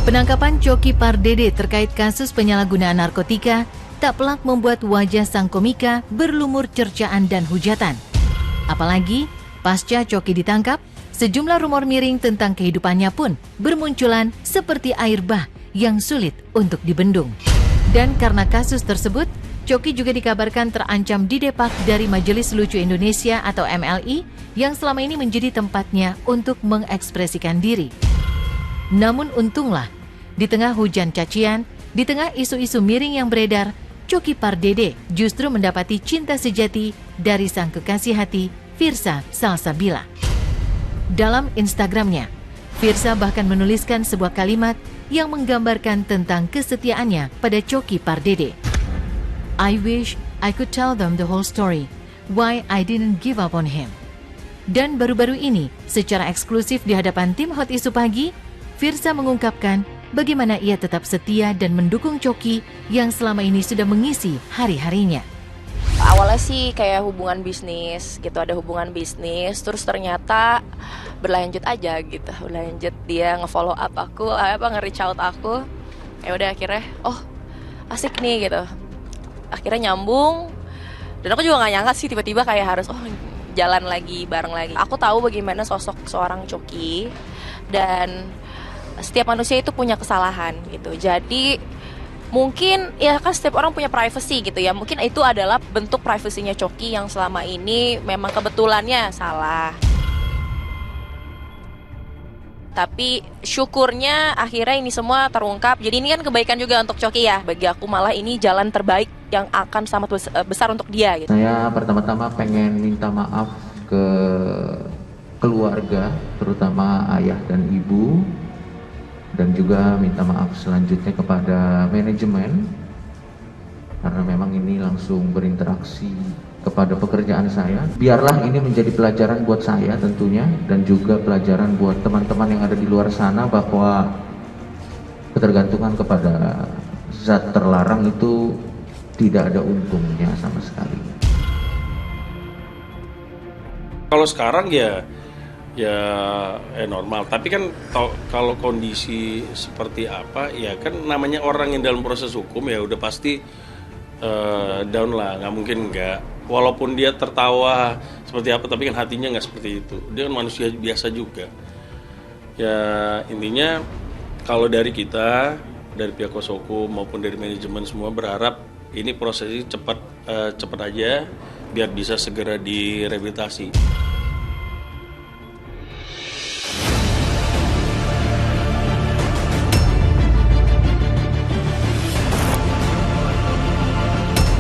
Penangkapan Coki Pardede terkait kasus penyalahgunaan narkotika tak pelak membuat wajah sang komika berlumur cercaan dan hujatan. Apalagi pasca Coki ditangkap, sejumlah rumor miring tentang kehidupannya pun bermunculan seperti air bah yang sulit untuk dibendung. Dan karena kasus tersebut, Coki juga dikabarkan terancam didepak dari Majelis Lucu Indonesia atau MLI yang selama ini menjadi tempatnya untuk mengekspresikan diri. Namun untunglah, di tengah hujan cacian, di tengah isu-isu miring yang beredar, Coki Pardede justru mendapati cinta sejati dari sang kekasih hati, Firsa Salsabila. Dalam Instagramnya, Firsa bahkan menuliskan sebuah kalimat yang menggambarkan tentang kesetiaannya pada Coki Pardede. I wish I could tell them the whole story, why I didn't give up on him. Dan baru-baru ini, secara eksklusif di hadapan tim Hot Isu Pagi, Firsa mengungkapkan bagaimana ia tetap setia dan mendukung Coki yang selama ini sudah mengisi hari-harinya. Awalnya sih kayak hubungan bisnis gitu, ada hubungan bisnis, terus ternyata berlanjut aja gitu, berlanjut dia nge-follow up aku, nge-reach out aku, ya udah akhirnya, oh asik nih gitu, akhirnya nyambung, dan aku juga nggak nyangka sih tiba-tiba kayak harus jalan lagi bareng lagi. Aku tahu bagaimana sosok seorang Coki dan setiap manusia itu punya kesalahan gitu. Jadi mungkin ya kan setiap orang punya privacy gitu ya. Mungkin itu adalah bentuk privasinya Coki yang selama ini memang kebetulannya salah. Tapi syukurnya akhirnya ini semua terungkap. Jadi ini kan kebaikan juga untuk Coki ya. Bagi aku malah ini jalan terbaik yang akan sangat besar untuk dia gitu. Saya pertama-tama pengen minta maaf ke keluarga, terutama ayah dan ibu. Dan juga minta maaf selanjutnya kepada manajemen karena memang ini langsung berinteraksi kepada pekerjaan saya. Biarlah ini menjadi pelajaran buat saya tentunya dan juga pelajaran buat teman-teman yang ada di luar sana bahwa ketergantungan kepada zat terlarang itu tidak ada untungnya sama sekali. Kalau sekarang ya normal, tapi kan kalau kondisi seperti apa ya kan namanya orang yang dalam proses hukum ya udah pasti down lah, nggak mungkin enggak, walaupun dia tertawa seperti apa tapi kan hatinya nggak seperti itu, dia kan manusia biasa juga ya. Intinya kalau dari kita, dari pihak kuasa hukum maupun dari manajemen semua berharap ini prosesnya cepat aja biar bisa segera direhabilitasi.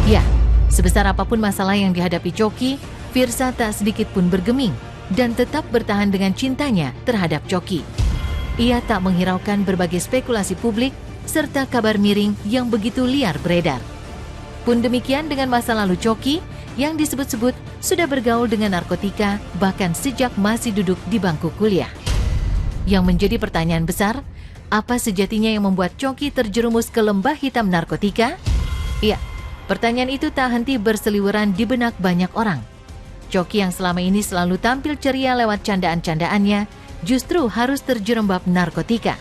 Ya, sebesar apapun masalah yang dihadapi Coki, Firsa tak sedikit pun bergeming dan tetap bertahan dengan cintanya terhadap Coki. Ia tak menghiraukan berbagai spekulasi publik serta kabar miring yang begitu liar beredar. Pun demikian dengan masa lalu Coki yang disebut-sebut sudah bergaul dengan narkotika bahkan sejak masih duduk di bangku kuliah. Yang menjadi pertanyaan besar, apa sejatinya yang membuat Coki terjerumus ke lembah hitam narkotika? Ya, pertanyaan itu tak henti berseliweran di benak banyak orang. Coki yang selama ini selalu tampil ceria lewat candaan-candaannya, justru harus terjerembab narkotika.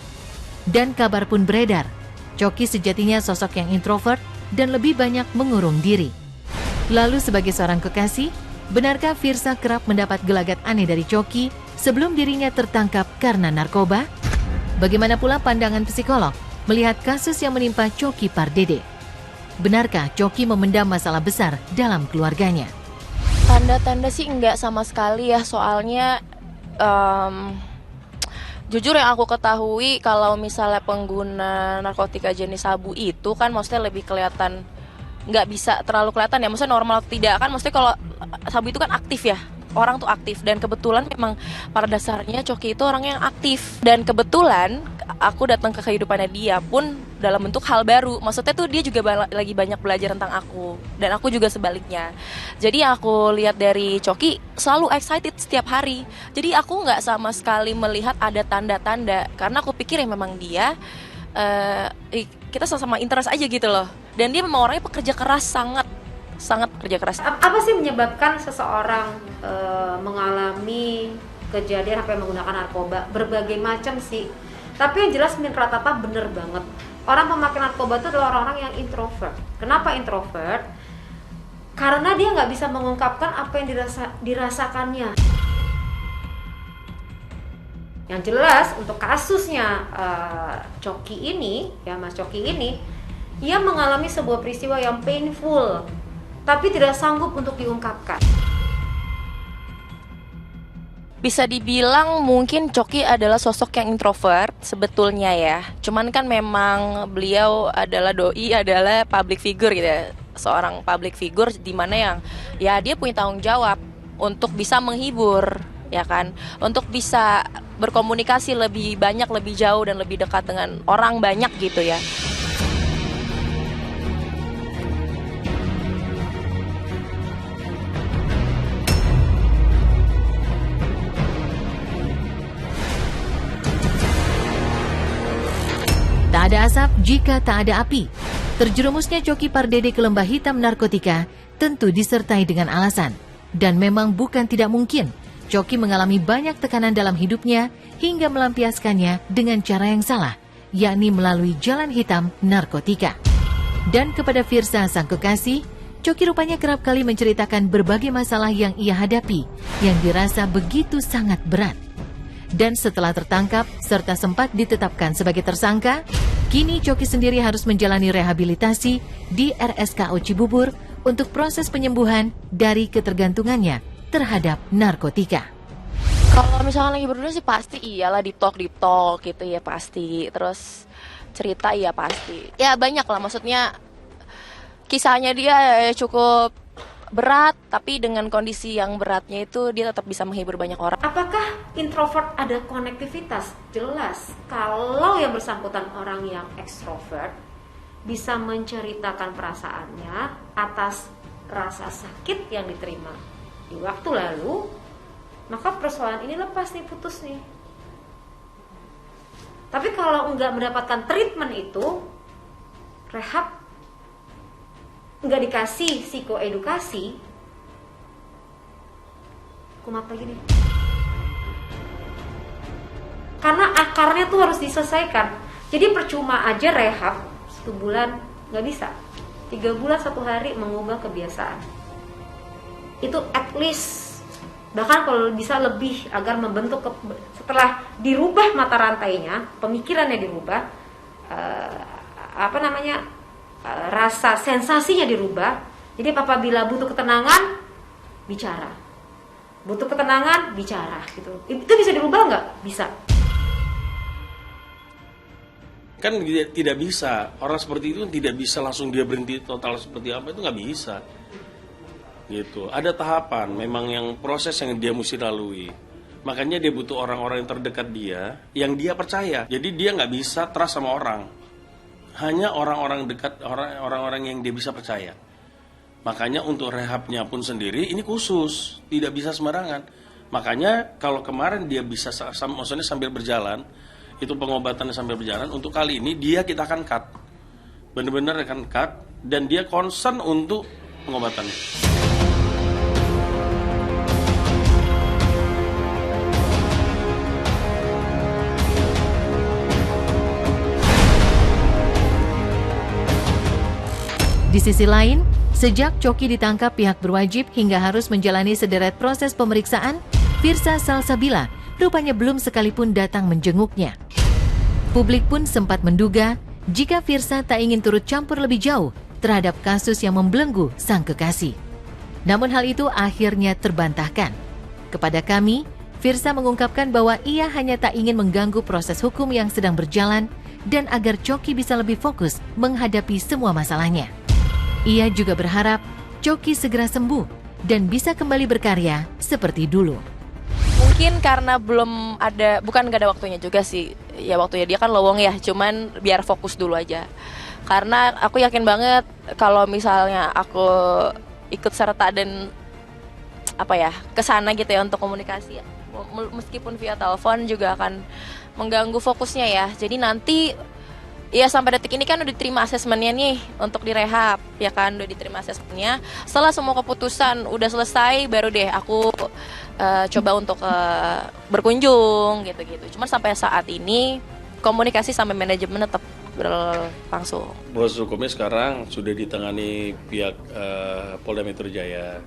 Dan kabar pun beredar, Coki sejatinya sosok yang introvert dan lebih banyak mengurung diri. Lalu sebagai seorang kekasih, benarkah Firsa kerap mendapat gelagat aneh dari Coki sebelum dirinya tertangkap karena narkoba? Bagaimana pula pandangan psikolog melihat kasus yang menimpa Coki Pardede? Benarkah Coki memendam masalah besar dalam keluarganya? Tanda-tanda sih enggak sama sekali ya, soalnya jujur yang aku ketahui kalau misalnya pengguna narkotika jenis sabu itu kan maksudnya lebih kelihatan, nggak bisa terlalu kelihatan ya, maksudnya normal tidak kan, maksudnya kalau sabu itu kan aktif ya, orang tuh aktif, dan kebetulan memang pada dasarnya Coki itu orang yang aktif, dan kebetulan aku datang ke kehidupannya dia pun dalam bentuk hal baru, maksudnya tuh dia juga lagi banyak belajar tentang aku dan aku juga sebaliknya. Jadi aku lihat dari Coki selalu excited setiap hari, jadi aku nggak sama sekali melihat ada tanda-tanda karena aku pikir ya memang dia kita sama-sama interest aja gitu loh, dan dia memang orangnya pekerja keras, sangat kerja keras. Apa sih menyebabkan seseorang mengalami kejadian sampai menggunakan narkoba? Berbagai macam sih Tapi yang jelas Mitra Tata bener banget. Orang pemakai narkoba itu adalah orang-orang yang introvert. Kenapa introvert? Karena dia nggak bisa mengungkapkan apa yang dirasakannya. Yang jelas untuk kasusnya Coki ini, ya Mas Coki ini, ia mengalami sebuah peristiwa yang painful, tapi tidak sanggup untuk diungkapkan. Bisa dibilang mungkin Coki adalah sosok yang introvert sebetulnya ya. Cuman kan memang beliau adalah adalah public figure gitu ya. Seorang public figure di mana yang ya dia punya tanggung jawab untuk bisa menghibur, ya kan? Untuk bisa berkomunikasi lebih banyak, lebih jauh dan lebih dekat dengan orang banyak gitu ya. Tak ada asap jika tak ada api. Terjerumusnya Coki Pardede ke lembah hitam narkotika tentu disertai dengan alasan. Dan memang bukan tidak mungkin Coki mengalami banyak tekanan dalam hidupnya hingga melampiaskannya dengan cara yang salah, yakni melalui jalan hitam narkotika. Dan kepada Firsa sang kekasih, Coki rupanya kerap kali menceritakan berbagai masalah yang ia hadapi yang dirasa begitu sangat berat. Dan setelah tertangkap serta sempat ditetapkan sebagai tersangka, kini Coki sendiri harus menjalani rehabilitasi di RSKO Cibubur untuk proses penyembuhan dari ketergantungannya terhadap narkotika. Kalau misalkan lagi berdua sih pasti iyalah deep talk gitu ya pasti. Terus cerita ya pasti. Ya banyak lah, maksudnya kisahnya dia cukup berat, tapi dengan kondisi yang beratnya itu dia tetap bisa menghibur banyak orang. Apakah introvert ada konektivitas? Jelas. Kalau yang bersangkutan orang yang ekstrovert bisa menceritakan perasaannya atas rasa sakit yang diterima di waktu lalu, maka persoalan ini lepas nih, putus nih. Tapi kalau nggak mendapatkan treatment itu, rehab, nggak dikasih psikoedukasi, kumat lagi nih. Karena akarnya tuh harus diselesaikan. Jadi percuma aja rehab 1 bulan, nggak bisa. 3 bulan 1 hari mengubah kebiasaan. Itu at least, bahkan kalau bisa lebih, agar membentuk setelah dirubah mata rantainya, pemikirannya dirubah, rasa sensasinya dirubah. Jadi apabila butuh ketenangan, bicara. Butuh ketenangan, bicara gitu. Itu bisa dirubah nggak? Bisa. Kan tidak bisa. Orang seperti itu tidak bisa langsung dia berhenti total seperti apa, itu nggak bisa. Gitu. Ada tahapan, memang yang proses yang dia mesti lalui. Makanya dia butuh orang-orang yang terdekat dia, yang dia percaya. Jadi dia nggak bisa trust sama orang. Hanya orang-orang dekat, orang-orang yang dia bisa percaya. Makanya untuk rehabnya pun sendiri ini khusus, tidak bisa sembarangan. Makanya kalau kemarin dia bisa, maksudnya sambil berjalan, itu pengobatannya sambil berjalan, untuk kali ini kita akan cut. Benar-benar akan cut, dan dia concern untuk pengobatannya. Di sisi lain, sejak Coki ditangkap pihak berwajib hingga harus menjalani sederet proses pemeriksaan, Firsa Salsabila rupanya belum sekalipun datang menjenguknya. Publik pun sempat menduga jika Firsa tak ingin turut campur lebih jauh terhadap kasus yang membelenggu sang kekasih. Namun hal itu akhirnya terbantahkan. Kepada kami, Firsa mengungkapkan bahwa ia hanya tak ingin mengganggu proses hukum yang sedang berjalan dan agar Coki bisa lebih fokus menghadapi semua masalahnya. Ia juga berharap Coki segera sembuh dan bisa kembali berkarya seperti dulu. Mungkin karena bukan gak ada waktunya juga sih. Ya waktunya dia kan lowong ya, cuman biar fokus dulu aja. Karena aku yakin banget kalau misalnya aku ikut serta dan kesana gitu ya untuk komunikasi, meskipun via telepon juga akan mengganggu fokusnya ya. Jadi nanti ya sampai detik ini kan udah diterima asesmennya nih untuk direhab, ya kan, udah diterima asesmennya. Setelah semua keputusan udah selesai, baru deh aku coba untuk berkunjung gitu-gitu. Cuman sampai saat ini komunikasi sampai manajemen tetap berlangsung. Proses hukumnya sekarang sudah ditangani pihak Polda Metro Jaya.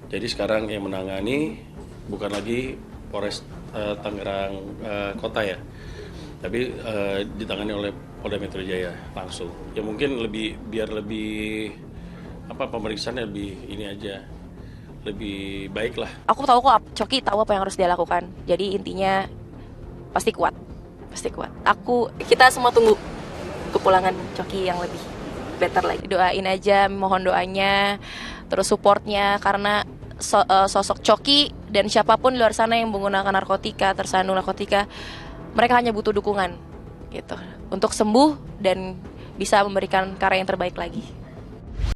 Jadi sekarang yang menangani bukan lagi Polres Tangerang Kota ya, tapi ditangani oleh Polda Metro Jaya langsung. Ya mungkin biar lebih pemeriksaannya lebih ini aja, lebih baik lah. Aku tahu kok Coki tahu apa yang harus dia lakukan. Jadi intinya pasti kuat. Kita semua tunggu kepulangan Coki yang lebih better lagi. Doain aja, mohon doanya, terus supportnya, karena sosok Coki dan siapapun di luar sana yang menggunakan narkotika, tersandung narkotika, mereka hanya butuh dukungan gitu untuk sembuh dan bisa memberikan karya yang terbaik lagi.